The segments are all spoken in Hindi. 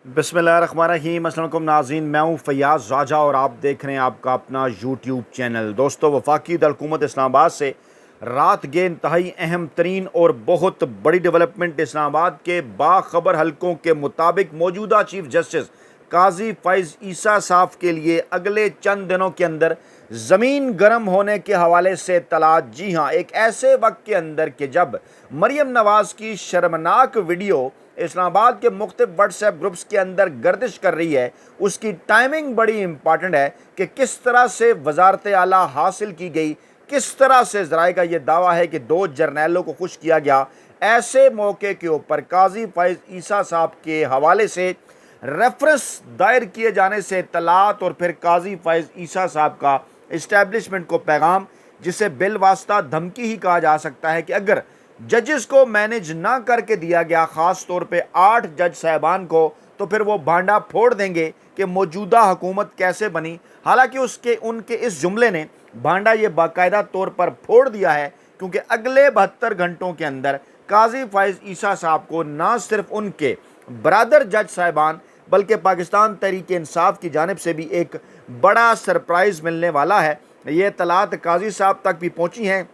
बिस्मिल्लाहिर्रहमानिर्रहीम। अस्सलाम वालेकुम नाज़रीन, मैं हूँ फ़याज़ राजा और आप देख रहे हैं आपका अपना यूट्यूब चैनल। दोस्तों, वफाकी हुकूमत इस्लामाबाद से रात के इंतहाई अहम तरीन और बहुत बड़ी डेवलपमेंट। इस्लामाबाद के बाखबर हलकों के मुताबिक मौजूदा चीफ जस्टिस काजी फ़ैज़ ईसा साहब के लिए अगले चंद दिनों के अंदर ज़मीन गर्म होने के हवाले से इत्तलात। जी हाँ, एक ऐसे वक्त के अंदर कि जब मरियम नवाज़ की शर्मनाक वीडियो इस्लामाबाद के मुख्तलिफ व्हाट्सएप ग्रुप्स के अंदर गर्दिश कर रही है, उसकी टाइमिंग बड़ी इंपॉर्टेंट है कि किस तरह से वजारत आला हासिल की गई, किस तरह से ज़राए का यह दावा है कि 2 जर्नैलों को खुश किया गया। ऐसे मौके के ऊपर काजी फ़ैज़ ईसा साहब के हवाले से रेफरेंस दायर किए जाने से इत्तलात और फिर काजी फ़ैज़ ईसा साहब का इस्टेब्लिशमेंट को पैगाम, जिसे बिलवास्ता धमकी ही कहा जा सकता है कि अगर जजेस को मैनेज ना करके दिया गया, ख़ास तौर पे 8 जज साहबान को, तो फिर वो भांडा फोड़ देंगे कि मौजूदा हुकूमत कैसे बनी। हालांकि उनके इस जुमले ने भांडा ये बाकायदा तौर पर फोड़ दिया है, क्योंकि अगले 72 घंटों के अंदर काजी फ़ैज़ ईसा साहब को ना सिर्फ उनके बरादर जज साहबान बल्कि पाकिस्तान तहरीक इंसाफ की जानिब से भी एक बड़ा सरप्राइज़ मिलने वाला है। ये इत्तलात काजी साहब तक भी पहुँची हैं,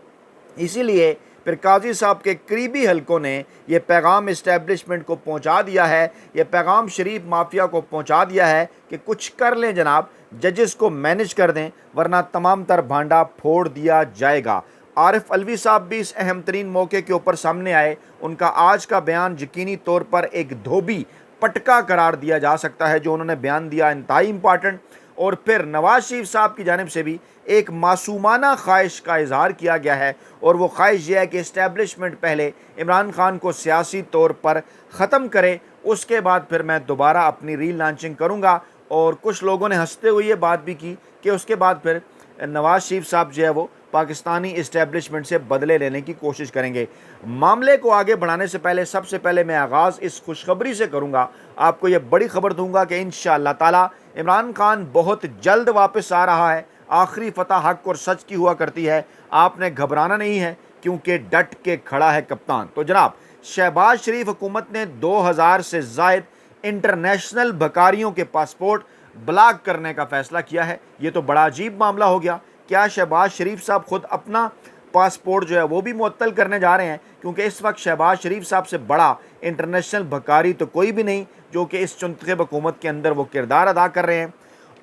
इसीलिए फिर काजी साहब के करीबी हलकों ने यह पैगाम इस्टेब्लिशमेंट को पहुंचा दिया है, यह पैगाम शरीफ माफिया को पहुंचा दिया है कि कुछ कर लें जनाब, जजेस को मैनेज कर दें, वरना तमाम तर भांडा फोड़ दिया जाएगा। आरिफ अलवी साहब भी इस अहम तरीन मौके के ऊपर सामने आए। उनका आज का बयान यकीनी तौर पर एक धोबी पटका करार दिया जा सकता है। जो उन्होंने बयान दिया इंतहाई इंपॉर्टेंट। और फिर नवाज शरीफ साहब की जानिब से भी एक मासूमाना ख्वाहिश का इजहार किया गया है, और वो ख्वाहिश यह है कि इस्टेब्लिशमेंट पहले इमरान खान को सियासी तौर पर ख़त्म करे, उसके बाद फिर मैं दोबारा अपनी रील लॉन्चिंग करूँगा। और कुछ लोगों ने हंसते हुए ये बात भी की कि उसके बाद फिर नवाज शरीफ साहब जो है वो पाकिस्तानी इस्टेब्लिशमेंट से बदले लेने की कोशिश करेंगे। मामले को आगे बढ़ाने से पहले सबसे पहले मैं आगाज़ इस खुशखबरी से करूँगा। आपको ये बड़ी खबर दूंगा कि इंशाअल्लाह ताला इमरान खान बहुत जल्द वापस आ रहा है। आखिरी फतह हक और सच की हुआ करती है, आपने घबराना नहीं है, क्योंकि डट के खड़ा है कप्तान। तो जनाब, शहबाज शरीफ हुकूमत ने 2000 से ज़ायद इंटरनेशनल बकारियों के पासपोर्ट ब्लॉक करने का फैसला किया है। ये तो बड़ा अजीब मामला हो गया। क्या शहबाज शरीफ साहब खुद अपना पासपोर्ट जो है वो भी मुअत्तल करने जा रहे हैं? क्योंकि इस वक्त शहबाज शरीफ साहब से बड़ा इंटरनेशनल बकारी तो कोई भी नहीं जो कि इस चुंतखब हुकूमत के अंदर वो किरदार अदा कर रहे हैं।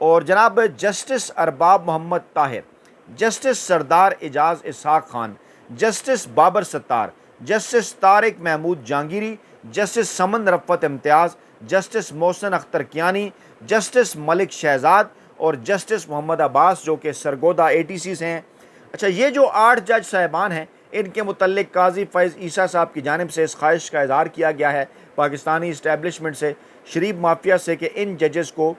और जनाब, justice Arbab Mohammad Tahir, justice Sardar Ejaz Ishaq Khan, justice Babar Sattar, justice Tariq Mahmood Jahangiri, justice Saman Rafat Imtiaz, justice Mohsin Akhtar Kiani, justice Malik Shahzad और जस्टिस मोहम्मद अब्बास, जो कि सरगोदा ATC से हैं। अच्छा, ये जो 8 जज साहबान हैं, इनके मुतल्लिक काजी फ़ैज़ ईसा साहब की जानिब से इस ख्वाहिश का इज़हार किया गया है पाकिस्तानी इस्टेब्लिशमेंट से, शरीफ माफिया से, कि इन जजेस को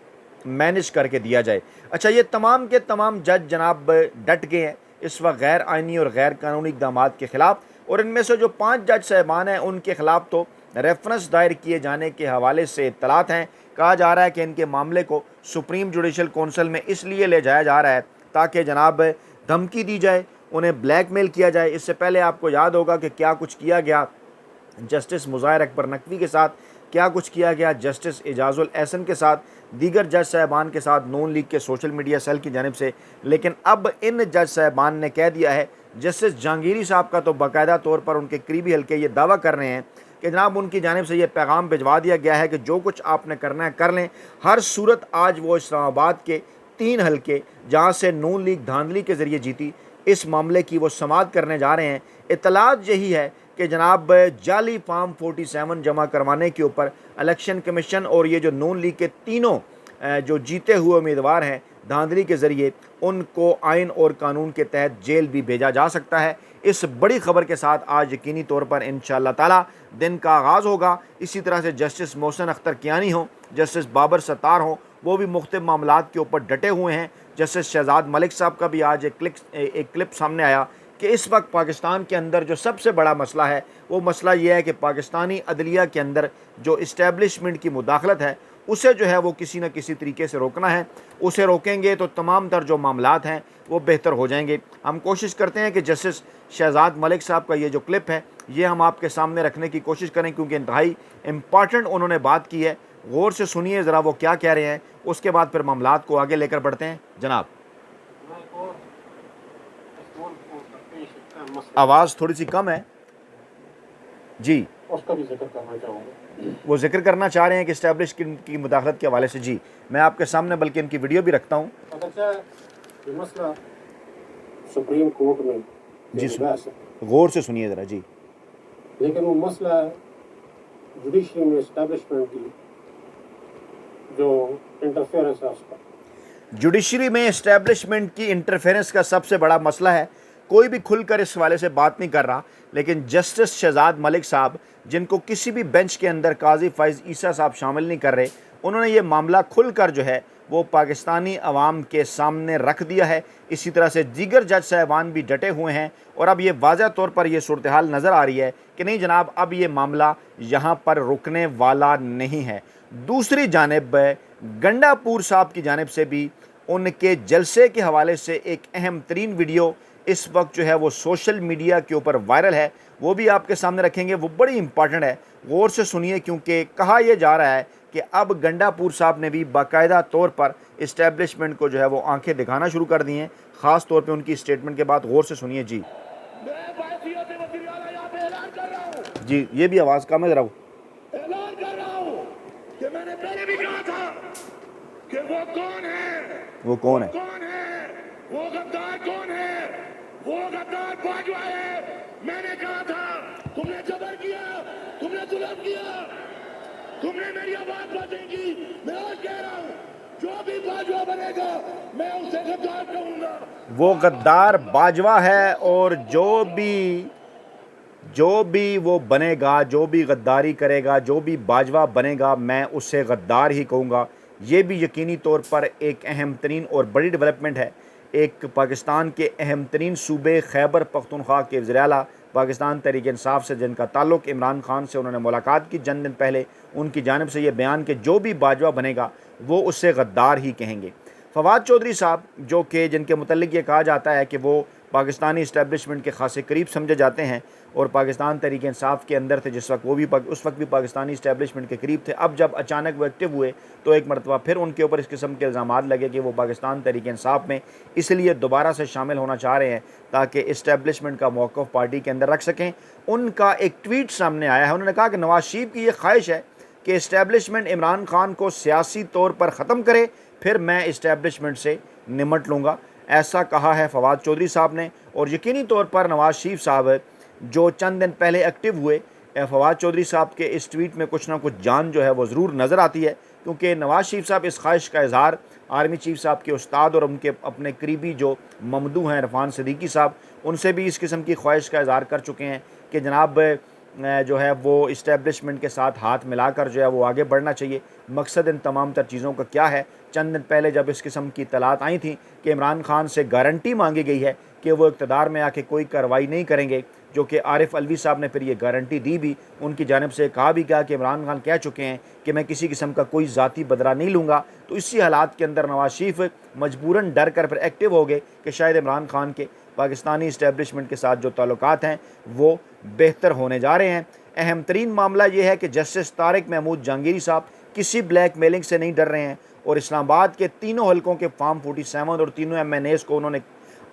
मैनेज करके दिया जाए। अच्छा, ये तमाम के तमाम जज जनाब डट गए हैं इस वक्त गैर आइनी और गैर कानूनी इक़दाम के ख़िलाफ़। और इनमें से जो 5 जज साहबान हैं उनके ख़िलाफ़ तो रेफरेंस दायर किए जाने के हवाले से इत्तलात हैं। कहा जा रहा है कि इनके मामले को सुप्रीम जुडिशल कौंसिल में इसलिए ले जाया जा रहा है ताकि जनाब धमकी दी जाए, उन्हें ब्लैकमेल किया जाए। इससे पहले आपको याद होगा कि क्या कुछ किया गया जस्टिस मुज़ाहिर अकबर नकवी के साथ, क्या कुछ किया गया जस्टिस एजाजुल एहसन के साथ, दीगर जज साहबान के साथ नून लीग के सोशल मीडिया सेल की जानिब से। लेकिन अब इन जज साहबान ने कह दिया है, जस्टिस जहांगीरी साहब का तो बाकायदा तौर पर उनके करीबी हल्के ये दावा कर रहे हैं कि जनाब उनकी जानिब से ये पैगाम भिजवा दिया गया है कि जो कुछ आपने करना है कर लें। हर सूरत आज वो इस्लामाबाद के 3 हल्के जहाँ से नून लीग धांधली के ज़रिए जीती, इस मामले की वो समाअत करने जा रहे हैं। इत्तलात यही है कि जनाब जाली फार्म 47 जमा करवाने के ऊपर इलेक्शन कमीशन और ये जो नून लीग के तीनों जो जीते हुए उम्मीदवार हैं धांधली के ज़रिए, उनको आइन और कानून के तहत जेल भी भेजा जा सकता है। इस बड़ी खबर के साथ आज यकीनी तौर पर इंशाअल्लाह ताला दिन का आगाज़ होगा। इसी तरह से जस्टिस मोहसिन अख्तर कियानी हो, जस्टिस बाबर सत्तार हो, वो भी मुख्तलिफ मामलात के ऊपर डटे हुए हैं। जस्टिस शहजाद मलिक साहब का भी आज एक क्लिप सामने आया कि इस वक्त पाकिस्तान के अंदर जो सबसे बड़ा मसला है वो मसला ये है कि पाकिस्तानी अदलिया के अंदर जो इस्टेब्लिशमेंट की मुदाखलत है उसे जो है वो किसी न किसी तरीके से रोकना है। उसे रोकेंगे तो तमाम तर जो मामलात हैं वो बेहतर हो जाएंगे। हम कोशिश करते हैं कि जस्टिस शहजाद मलिक साहब का ये जो क्लिप है ये हम आपके सामने रखने की कोशिश करें, क्योंकि इंतहाई इम्पॉर्टेंट उन्होंने बात की है। गौर से सुनिए ज़रा वो क्या कह रहे हैं, उसके बाद फिर मामलात को आगे लेकर बढ़ते हैं। जनाब आवाज़ थोड़ी सी कम है जी, उसका भी जिक्र करना चाहूँगा। वो जिक्र करना चाह रहे हैं कि इस्टेब्लिश की मुदाखलत के हवाले से। जी, मैं आपके सामने बल्कि इनकी वीडियो भी रखता हूँ। अगरचे ये मसला सुप्रीम कोर्ट में जी बहस है, गौर से सुनिए ज़रा जी। लेकिन वो मसला जुडिशरी में इस्टेब्लिशमेंट की जो इंटरफेरेंस है उसका। जुडिशरी में इस्टेब्लिशमेंट की इंटरफेरेंस का सबसे बड़ा मसला है। कोई भी खुलकर इस हवाले से बात नहीं कर रहा, लेकिन जस्टिस शहजाद मलिक साहब, जिनको किसी भी बेंच के अंदर काजी फ़ैज़ ईसा साहब शामिल नहीं कर रहे, उन्होंने ये मामला खुलकर जो है वो पाकिस्तानी अवाम के सामने रख दिया है। इसी तरह से दीगर जज साहबान भी डटे हुए हैं और अब ये वाज़ह तौर पर यह सूरत हाल नज़र आ रही है कि नहीं जनाब, अब ये मामला यहाँ पर रुकने वाला नहीं है। दूसरी जानिब गंडापुर साहब की जानिब से भी उनके जलसे के हवाले से एक अहम तरीन वीडियो इस वक्त जो है वो सोशल मीडिया के ऊपर वायरल है, वो भी आपके सामने रखेंगे। वो बड़ी इंपॉर्टेंट है, गौर से सुनिए, क्योंकि कहा यह जा रहा है कि अब गंडापुर साहब ने भी बाकायदा तौर पर इस्टेब्लिशमेंट को जो है वो आंखें दिखाना शुरू कर दी हैं, ख़ास तौर पे उनकी स्टेटमेंट के बाद। गौर से सुनिए जी। जी, ये भी आवाज़ कम है ज़रा। ऐलान कर रहा हूं कि मैंने पहले भी कहा था कि वो कौन है, वो कौन है, कौन है, वो गद्दार कौन है, वो गद्दार बाजवा है। मैंने कहा था, तुमने जबर किया, तुमने जुल्म किया, तुमने मेरी आवाज बचेगी। मैं आज कह रहा हूं, जो भी बाजवा बनेगा मैं उसे गद्दार कहूंगा। वो गद्दार बाजवा है और जो भी वो बनेगा, जो भी गद्दारी करेगा, जो भी बाजवा बनेगा, मैं उससे गद्दार ही कहूँगा। ये भी यकीनी तौर पर एक अहम तरीन और बड़ी डेवलपमेंट है। एक पाकिस्तान के अहम तरीन सूबे खैबर पख्तूनख्वा के वज़ीर आला पाकिस्तान तहरीक इंसाफ से, जिनका ताल्लुक़ इमरान खान से, उन्होंने मुलाकात की चंद दिन पहले, उनकी जानिब से ये बयान कि जो भी बाजवा बनेगा वो उससे गद्दार ही कहेंगे। फवाद चौधरी साहब, जो कि जिनके मुतल्लिक़ ये कहा जाता है कि वो पाकिस्तानी इस्टेब्लिशमेंट के खासे करीब समझे जाते हैं और पाकिस्तान तहरीक इंसाफ के अंदर थे जिस वक्त, वो भी उस वक्त भी पाकिस्तानी इस्टेब्लिशमेंट के करीब थे। अब जब अचानक वो एक्टिव हुए तो एक मरतबा फिर उनके ऊपर इस किस्म के इल्ज़ामात लगे कि वो पाकिस्तान तहरीक इंसाफ में इसलिए दोबारा से शामिल होना चाह रहे हैं ताकि इस्टेब्लिशमेंट का मौक़िफ़ पार्टी के अंदर रख सकें। उनका एक ट्वीट सामने आया है, उन्होंने कहा कि नवाज शरीफ की ये ख्वाहिश है कि इस्टेब्लिशमेंट इमरान खान को सियासी तौर पर ख़त्म करे, फिर मैं इस्टेब्लिशमेंट से निमट लूँगा। ऐसा कहा है फवाद चौधरी साहब ने। और यकीनी तौर पर नवाज शरीफ साहब जो चंद दिन पहले एक्टिव हुए, फवाद चौधरी साहब के इस ट्वीट में कुछ ना कुछ जान जो है वो ज़रूर नज़र आती है, क्योंकि नवाज शरीफ साहब इस ख्वाहिश का इज़हार आर्मी चीफ साहब के उस्ताद और उनके अपने करीबी जो ममदू हैं इरफान सिद्दीकी साहब, उनसे भी इस किस्म की ख्वाहिश का इज़हार कर चुके हैं कि जनाब जो है वो इस्टेब्लिशमेंट के साथ हाथ मिलाकर जो है वो आगे बढ़ना चाहिए। मकसद इन तमाम तर चीज़ों का क्या है? चंद दिन पहले जब इस किस्म की इत्तलात आई थी कि इमरान खान से गारंटी मांगी गई है कि वो इक़्तिदार में आके कोई कार्रवाई नहीं करेंगे, जो कि आरिफ अलवी साहब ने फिर ये गारंटी दी भी, उनकी जानिब से कहा भी गया कि इमरान खान कह चुके हैं कि मैं किसी किस्म का कोई ज़ाती बदला नहीं लूँगा। तो इसी हालात के अंदर नवाज शरीफ मजबूरन डर कर फिर एक्टिव हो गए कि शायद इमरान खान के पाकिस्तानी इस्टेब्लिशमेंट के साथ जो ताल्लुकात हैं वो बेहतर होने जा रहे हैं। अहम तरीन मामला ये है कि जस्टिस तारिक महमूद जहांगीरी साहब किसी ब्लैक मेलिंग से नहीं डर रहे हैं और इस्लामाबाद के तीनों हलकों के फार्म 47 और तीनों MNAs को उन्होंने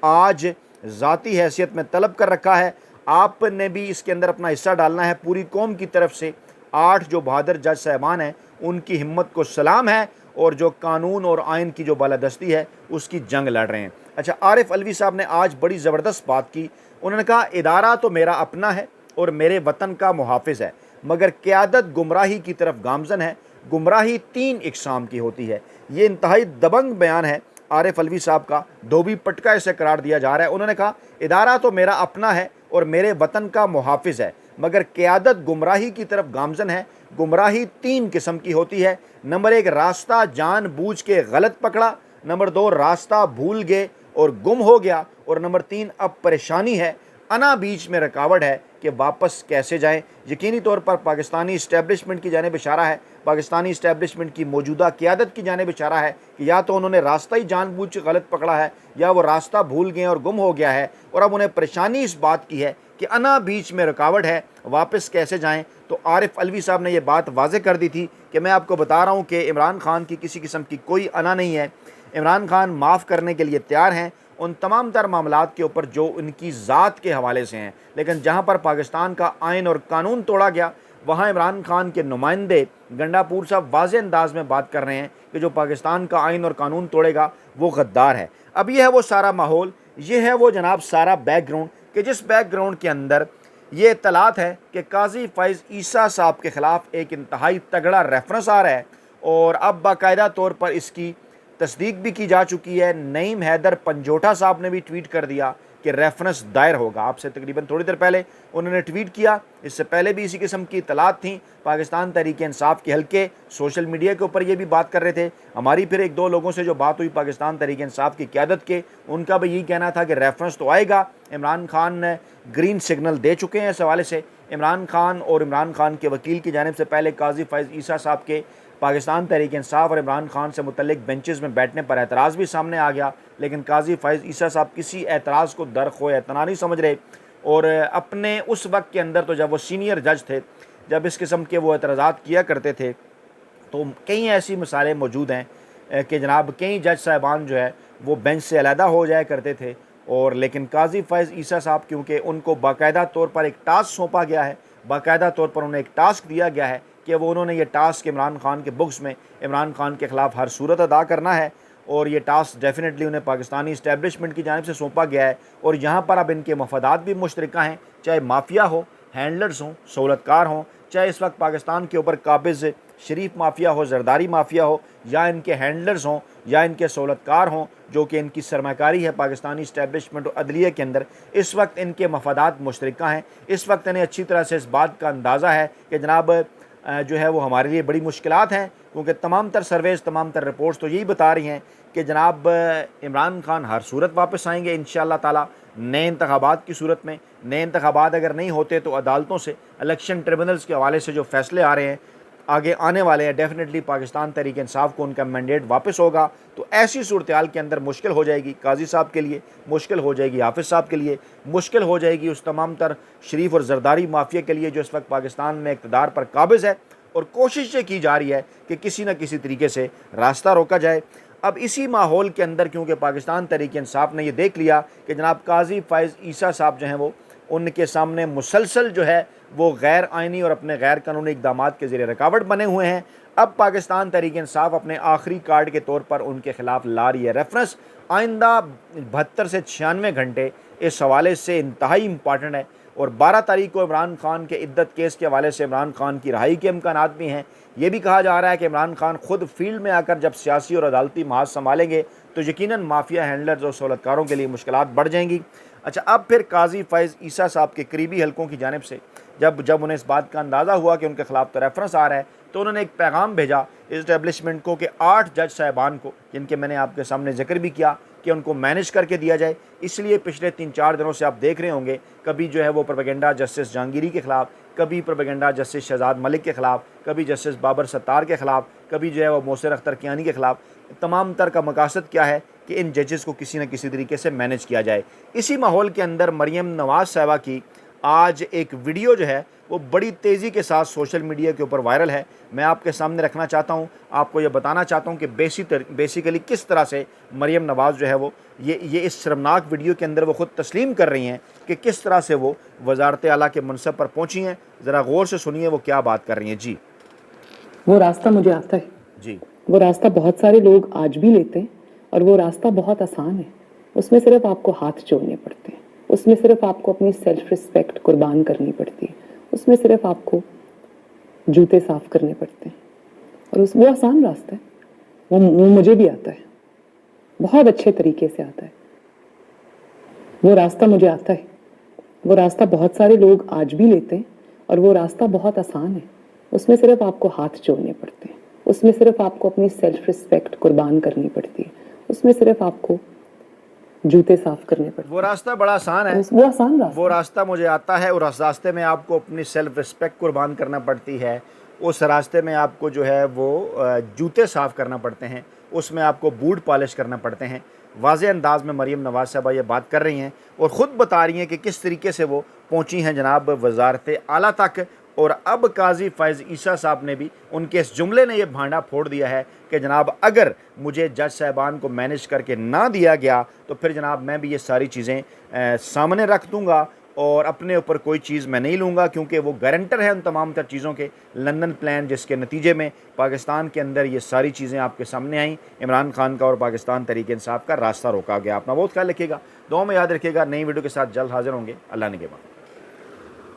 आज ज़ाती हैसियत में तलब कर रखा है। आपने भी इसके अंदर अपना हिस्सा डालना है। पूरी कौम की तरफ से 8 जो बहादुर जज साहबान हैं उनकी हिम्मत को सलाम है और जो कानून और आइन की जो बालादस्ती है उसकी जंग लड़ रहे हैं। अच्छा, आरिफ अलवी साहब ने आज बड़ी ज़बरदस्त बात की। उन्होंने कहा इदारा तो मेरा अपना है और मेरे वतन का मुहाफिज है, मगर क़यादत गुमराही की तरफ गामजन है। गुमराही 3 इकसाम की होती है। ये इंतहाई दबंग बयान है आरिफ अलवी साहब का, धोबी पटका इसे करार दिया जा रहा है। उन्होंने कहा इदारा तो मेरा अपना है और मेरे वतन का मुहाफिज है, मगर क़यादत गुमराही की तरफ गामजन है। गुमराही 3 किस्म की होती है। नंबर 1, रास्ता जानबूझ के गलत पकड़ा। नंबर 2, रास्ता भूल गए और गुम हो गया। और नंबर 3, अब परेशानी है, अना बीच में रुकावट है कि वापस कैसे जाएं। यकीनी तौर पर पाकिस्तानी इस्टेब्लिशमेंट की जानिब इशारा है, पाकिस्तानी इस्टेब्लिशमेंट की मौजूदा क़यादत की जानिब इशारा है कि या तो उन्होंने रास्ता ही जानबूझ के गलत पकड़ा है या वो रास्ता भूल गए और गुम हो गया है। और अब उन्हें परेशानी इस बात की है कि अना बीच में रुकावट है, वापस कैसे जाएं। तो आरिफ अलवी साहब ने ये बात वाज़ेह कर दी थी कि मैं आपको बता रहा हूँ कि इमरान खान की किसी किस्म की कोई अना नहीं है। इमरान खान माफ़ करने के लिए तैयार हैं उन तमाम तर मामलात के ऊपर जो उनकी ज़ात के हवाले से हैं, लेकिन जहाँ पर पाकिस्तान का आइन और कानून तोड़ा गया वहाँ इमरान खान के नुमाइंदे गंडापुर साहब वाज़ेह अंदाज में बात कर रहे हैं कि जो पाकिस्तान का आइन और कानून तोड़ेगा वो गद्दार है। अब ये है वो सारा माहौल, ये है वो जनाब सारा बैकग्राउंड कि जिस बैकग्राउंड के अंदर ये इत्तलात है कि काजी फ़ैज़ ईसा साहब के ख़िलाफ़ एक इंतहाई तगड़ा रेफरेंस आ रहा है और अब बाकायदा तौर पर इसकी तस्दीक भी की जा चुकी है। नईम हैदर पंजोटा साहब ने भी ट्वीट कर दिया कि रेफरेंस दायर होगा। आपसे तकरीबन थोड़ी देर पहले उन्होंने ट्वीट किया, इससे पहले भी इसी किस्म की इत्तलात थी। पाकिस्तान तहरीक इंसाफ के हल्के सोशल मीडिया के ऊपर ये भी बात कर रहे थे। हमारी फिर एक दो लोगों से जो बात हुई पाकिस्तान तहरीक इंसाफ की क़यादत के, उनका भी यही कहना था कि रेफरेंस तो आएगा। इमरान खान ने ग्रीन सिग्नल दे चुके हैं इस हवाले से। इमरान खान और इमरान खान के वकील की जानिब से पहले काजी फ़ैज़ ईसा साहब के पाकिस्तान तहरीक इंसाफ और इमरान खान से मुतल्लिक बेंचेस में बैठने पर एतराज़ भी सामने आ गया, लेकिन काजी फ़ैज़ ईसा साहब किसी एतराज़ को दरख्वाह एतना नहीं समझ रहे। और अपने उस वक्त के अंदर तो जब वो सीनियर जज थे, जब इस किस्म के वो एतराज़ात किया करते थे तो कई ऐसी मिसालें मौजूद हैं कि जनाब कई जज साहिबान जो है वो बेंच से अलहदा हो जाया करते थे। और लेकिन काजी फ़ैज़ ईसा साहब क्योंकि उनको बाकायदा तौर पर एक टास्क सौंपा गया है, बाकायदा तौर पर उन्हें एक टास्क दिया गया है कि वो उन्होंने ये टास्क इमरान खान के बुक्स में इमरान खान के ख़िलाफ़ हर सूरत अदा करना है और ये टास्क डेफिनेटली उन्हें पाकिस्तानी इस्टेब्लिशमेंट की जानिब से सौंपा गया है। और यहाँ पर अब इनके मफादात भी मुश्तरका हैं, चाहे माफिया हो, हैंडलर्स हों, सहूलतकार हों, चाहे इस वक्त पाकिस्तान के ऊपर काबिज़ शरीफ माफिया हो, जरदारी माफिया हो, या इनके हैंडलर्स हों या इनके सहूलतकार हों जो कि इनकी सरमाकारी है पाकिस्तानी इस्टेब्लिशमेंट और अदलिया के अंदर। इस वक्त इनके मफादात मुश्तरका हैं। इस वक्त इन्हें अच्छी तरह से इस बात का अंदाज़ा है कि जनाब जो है वो हमारे लिए बड़ी मुश्किलात हैं, क्योंकि तमाम तर सर्वेज़, तमाम तर रिपोर्ट्स तो यही बता रही हैं कि जनाब इमरान खान हर सूरत वापस आएंगे इंशाअल्लाह ताला नए इंतखाबात की सूरत में। नए इंतखाबात अगर नहीं होते तो अदालतों से, इलेक्शन ट्रिब्यूनल्स के हवाले से जो फ़ैसले आ रहे हैं आगे आने वाले हैं, डेफिनेटली पाकिस्तान तहरीक इंसाफ को उनका मैंडेट वापस होगा। तो ऐसी सूरत हाल के अंदर मुश्किल हो जाएगी काजी साहब के लिए, मुश्किल हो जाएगी हाफिज़ साहब के लिए, मुश्किल हो जाएगी उस तमाम तर शरीफ और जरदारी माफिया के लिए जो इस वक्त पाकिस्तान में इक़्तिदार पर काबिज़ है। और कोशिश ये की जा रही है कि किसी न किसी तरीके से रास्ता रोका जाए। अब इसी माहौल के अंदर क्योंकि पाकिस्तान तहरीक इंसाफ ने यह देख लिया कि जनाब काजी फ़ैज़ ईसा साहब जो हैं वो उनके सामने मुसलसल जो है वो गैर आइनी और अपने गैर कानूनी इक़दामात के ज़रिए रुकावट बने हुए हैं, अब पाकिस्तान तहरीक इंसाफ अपने आखिरी कार्ड के तौर पर उनके ख़िलाफ़ ला रही है रेफरेंस। आइंदा 72 से 96 घंटे इस हवाले से इंतहाई इंपॉर्टेंट है। और 12 तारीख को इमरान खान के इद्दत केस के हवाले से इमरान खान की रहाई के इम्कानात भी हैं। ये भी कहा जा रहा है कि इमरान खान खुद फील्ड में आकर जब सियासी और अदालती महाज संभालेंगे तो यकीनन माफिया हैंडलर्स और सहूलतकारों के लिए मुश्किलात बढ़ जाएंगी। अच्छा, अब फिर काजी फ़ैज़ ईसा साहब के करीबी हलकों की जानिब से जब उन्हें इस बात का अंदाज़ा हुआ कि उनके ख़िलाफ़ तो रेफरेंस आ रहा है, तो उन्होंने एक पैगाम भेजा इस्टेब्लिशमेंट को कि 8 जज साहिबान को, जिनके मैंने आपके सामने जिक्र भी किया कि उनको मैनेज करके दिया जाए। इसलिए पिछले 3-4 दिनों से आप देख रहे होंगे कभी जो है वो प्रोपेगेंडा जस्टिस जहांगीरी के ख़िलाफ़, कभी प्रोपेगेंडा जस्टिस शहजाद मलिक के ख़िलाफ़, कभी जस्टिस बाबर सत्तार के ख़िलाफ़, कभी जो है वो मोसर अख्तर कियानी के ख़िलाफ़। तमाम तर का मकासद क्या है कि इन जजेस को किसी न किसी तरीके से मैनेज किया जाए। इसी माहौल के अंदर मरियम नवाज़ साहिबा की आज एक वीडियो जो है वो बड़ी तेज़ी के साथ सोशल मीडिया के ऊपर वायरल है। मैं आपके सामने रखना चाहता हूँ, आपको ये बताना चाहता हूँ कि बेसिकली किस तरह से मरियम नवाज़ जो है वो ये इस शर्मनाक वीडियो के अंदर वो ख़ुद तस्लीम कर रही हैं कि किस तरह से वो वज़ारत आला के मनसब पर पहुँची हैं। ज़रा गौर से सुनिए वो क्या बात कर रही हैं। जी, वो रास्ता मुझे आता है जी, वो रास्ता बहुत सारे लोग आज भी लेते हैं और वो रास्ता बहुत आसान है। उसमें सिर्फ आपको हाथ जोड़ने पड़ते हैं, उसमें सिर्फ आपको अपनी सेल्फ रिस्पेक्ट कुर्बान करनी पड़ती है, उसमें सिर्फ आपको जूते साफ करने पड़ते हैं। और वो आसान रास्ता है, वो मुझे भी आता है, बहुत अच्छे तरीके से आता है। वो रास्ता मुझे आता है, वो रास्ता बहुत सारे लोग आज भी लेते हैं और वो रास्ता बहुत आसान है। उसमें सिर्फ आपको हाथ जोड़ने पड़ते हैं, उसमें सिर्फ आपको अपनी सेल्फ रिस्पेक्ट कुर्बान करनी पड़ती है, उसमें सिर्फ आपको जूते साफ करने पड़ते हैं। वो रास्ता बड़ा आसान है, वो आसान रास्ता, वो रास्ता मुझे आता है। और उस रास्ते में आपको अपनी सेल्फ रिस्पेक्ट कुर्बान करना पड़ती है, उस रास्ते में आपको जो है वो जूते साफ़ करना पड़ते हैं, उसमें आपको बूट पॉलिश करना पड़ते हैं। वाज़े अंदाज में मरीम नवाज़ साहबा ये बात कर रही हैं और ख़ुद बता रही हैं कि किस तरीके से वो पहुँची हैं जनाब वजारत आला तक। और अब काजी फैज़ ईसा साहब ने भी, उनके इस जुमले ने यह भांडा फोड़ दिया है कि जनाब अगर मुझे जज साहबान को मैनेज करके ना दिया गया तो फिर जनाब मैं भी ये सारी चीज़ें सामने रख दूँगा और अपने ऊपर कोई चीज़ मैं नहीं लूँगा, क्योंकि वो गारंटर है उन तमाम तर चीज़ों के, लंदन प्लान, जिसके नतीजे में पाकिस्तान के अंदर ये सारी चीज़ें आपके सामने आईं। इमरान खान का और पाकिस्तान तहरीक इंसाफ का रास्ता रोका गया। अपना बहुत ख्याल रखिएगा, दुआ में याद रखिएगा। नई वीडियो के साथ जल्द हाजिर होंगे। अल्लाह ने के बाद।